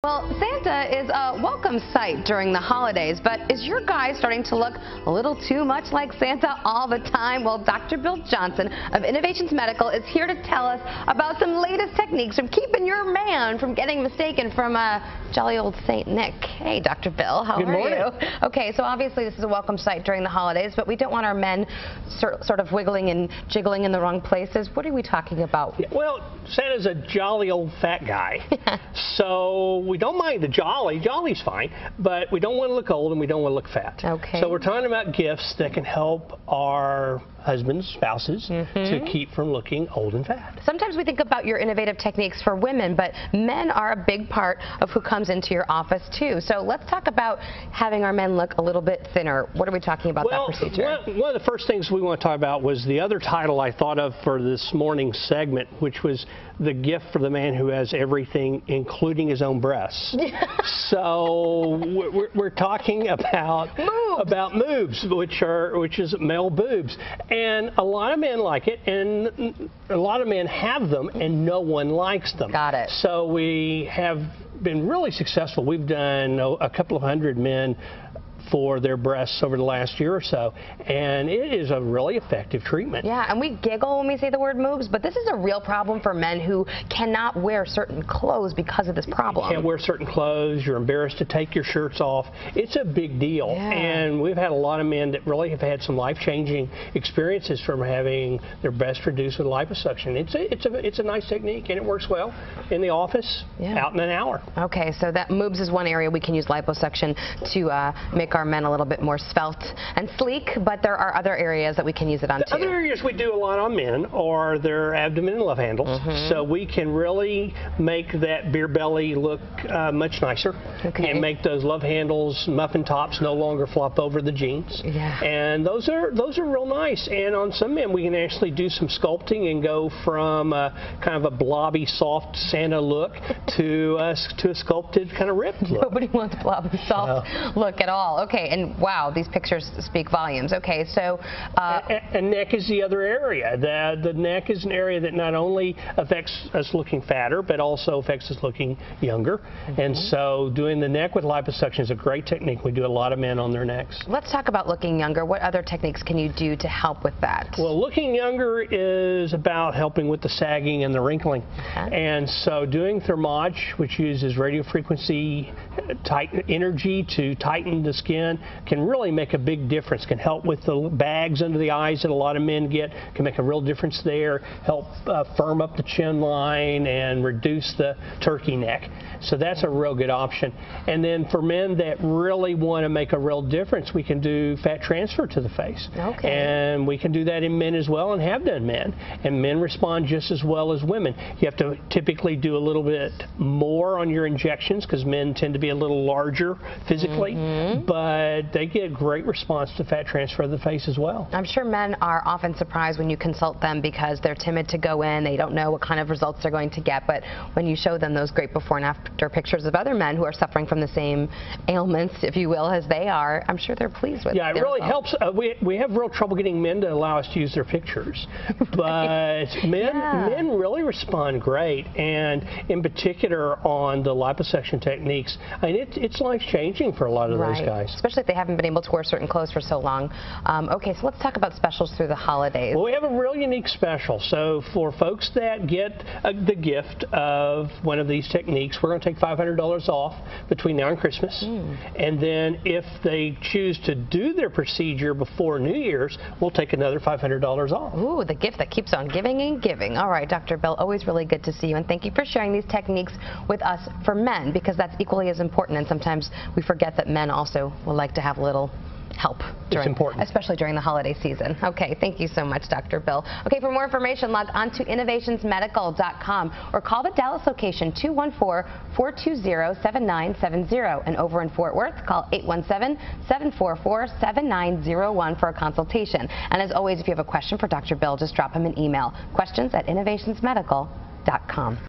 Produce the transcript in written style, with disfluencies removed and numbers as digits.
Well, Santa is a welcome sight during the holidays, but is your guy starting to look a little too much like Santa all the time? Well, Dr. Bill Johnson of Innovations Medical is here to tell us about some latest techniques from keeping your man from getting mistaken from jolly old Saint Nick. Hey, Dr. Bill, how are you? Okay, so obviously this is a welcome sight during the holidays, but we don't want our men sort of wiggling and jiggling in the wrong places. What are we talking about? Yeah, well, Santa's a jolly old fat guy, so we don't mind the jolly. Jolly's fine, but we don't want to look old and we don't want to look fat. Okay. So we're talking about gifts that can help our husbands, spouses, to keep from looking old and fat. Sometimes we think about your innovative techniques for women, but men are a big part of who comes into your office too. So let's talk about having our men look a little bit thinner. What are we talking about that procedure? One of the first things we want to talk about was the other title I thought of for this morning's segment, which was the gift for the man who has everything, including his own breasts. So we're talking about moobs, which is male boobs. And a lot of men like it, and a lot of men have them, and no one likes them. Got it. So we have been really successful. We've done a couple of hundred men for their breasts over the last year or so, and it is a really effective treatment. Yeah, and we giggle when we say the word moobs, but this is a real problem for men who cannot wear certain clothes because of this problem. You can't wear certain clothes, you're embarrassed to take your shirts off. It's a big deal, and we've had a lot of men that really have had some life-changing experiences from having their breasts reduced with liposuction. It's a nice technique, and it works well in the office, out in an hour. Okay, so that moobs is one area we can use liposuction to make our men a little bit more svelte and sleek, but there are other areas that we can use it on too. Other areas we do a lot on men are their abdomen and love handles, so we can really make that beer belly look much nicer, and make those love handles, muffin tops, no longer flop over the jeans. And those are real nice. And on some men we can actually do some sculpting and go from kind of a blobby, soft Santa look to a sculpted kind of ripped look. Nobody wants blobby, soft look at all. Okay, and wow, these pictures speak volumes. Okay, so and neck is the other area. The neck is an area that not only affects us looking fatter, but also affects us looking younger. And so doing the neck with liposuction is a great technique. We do a lot of men on their necks. Let's talk about looking younger. What other techniques can you do to help with that? Well, looking younger is about helping with the sagging and the wrinkling. And so doing Thermage, which uses radio frequency energy to tighten the skin, can really make a big difference. Can help with the bags under the eyes that a lot of men get, can make a real difference there, help firm up the chin line and reduce the turkey neck. So that's a real good option. And then for men that really want to make a real difference, we can do fat transfer to the face. And we can do that in men as well, and have done men. And men respond just as well as women. You have to typically do a little bit more on your injections because men tend to be a little larger physically, but they get great response to fat transfer of the face as well. I'm sure men are often surprised when you consult them because they're timid to go in. They don't know what kind of results they're going to get, but when you show them those great before and after pictures of other men who are suffering from the same ailments, if you will, as they are, I'm sure they're pleased with it. Yeah, it really helps. We have real trouble getting men to allow us to use their pictures, but men really respond great, and in particular on the liposuction techniques. I mean, it's life-changing for a lot of those guys. Especially if they haven't been able to wear certain clothes for so long. Okay, so let's talk about specials through the holidays. Well, we have a real unique special. So for folks that get the gift of one of these techniques, we're going to take $500 off between now and Christmas. And then if they choose to do their procedure before New Year's, we'll take another $500 off. Ooh, the gift that keeps on giving and giving. All right, Dr. Bill, always really good to see you, and thank you for sharing these techniques with us for men, because that's equally as important, and sometimes we forget that men also will like to have a little help, especially during the holiday season. Okay, thank you so much, Dr. Bill. Okay, for more information, log on to innovationsmedical.com or call the Dallas location 214-420-7970. And over in Fort Worth, call 817-744-7901 for a consultation. And as always, if you have a question for Dr. Bill, just drop him an email, questions@innovationsmedical.com.